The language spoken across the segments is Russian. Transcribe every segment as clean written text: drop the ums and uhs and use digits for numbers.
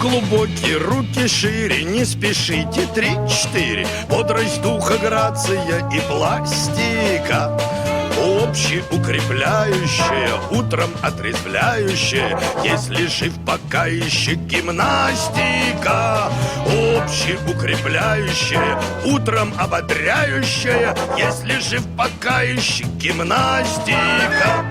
глубокие, руки шире, не спешите, 3-4. Бодрость духа, грация и пластика. Общеукрепляющая, утром отрезвляющая, если жив пока еще гимнастика. Общеукрепляющая, утром ободряющая, если жив пока еще гимнастика.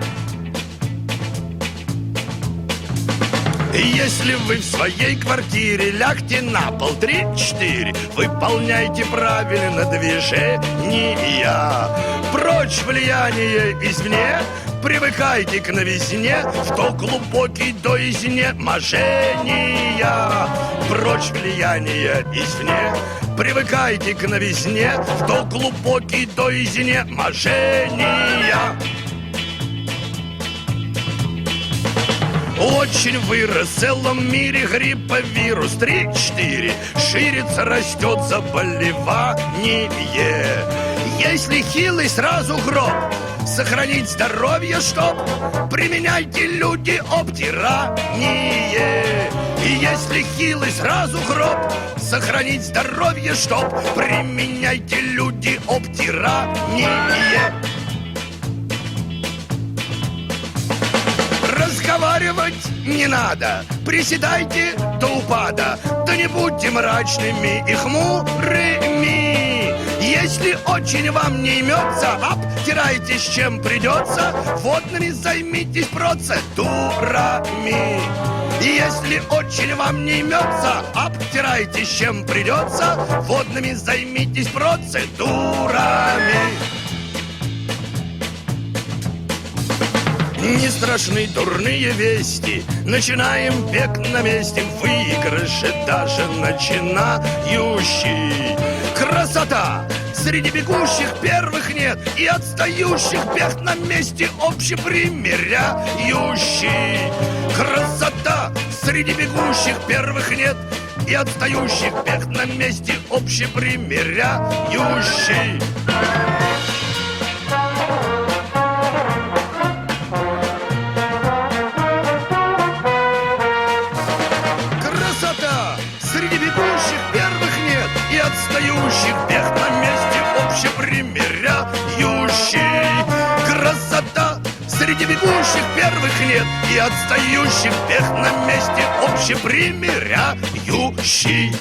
Если вы в своей квартире, лягте на пол, 3-4. Выполняйте правильно движения. Прочь влияние извне, привыкайте к новизне, в то глубокий до изнеможения. Прочь влияние извне, привыкайте к новизне, в то глубокий до изнеможения. Очень вырос в целом мире грипповирус, 3-4. Ширится, растет заболевание. Если хилый, сразу гроб. Сохранить здоровье, чтоб применяйте, люди, обтирание. И если хилый, сразу гроб. Сохранить здоровье, чтоб применяйте, люди, обтирание. Разговаривать не надо, приседайте до упада, да не будьте мрачными и хмурыми. Если очень вам не имется, обтирайтесь чем придется, водными займитесь процедурами. Если очень вам не имется, обтирайтесь чем придется, водными займитесь процедурами. Не страшны дурные вести, начинаем бег на месте, выигрыши даже начинающий. Красота! Среди бегущих первых нет, и отстающих бег на месте общепримиряющий. Красота! Среди бегущих первых нет, и отстающих бег на месте общепримиряющий. Среди бегущих первых нет, и отстающих бег на месте общепримиряющий. Красота! Среди бегущих первых нет, и отстающих бег на месте общепримиряющий.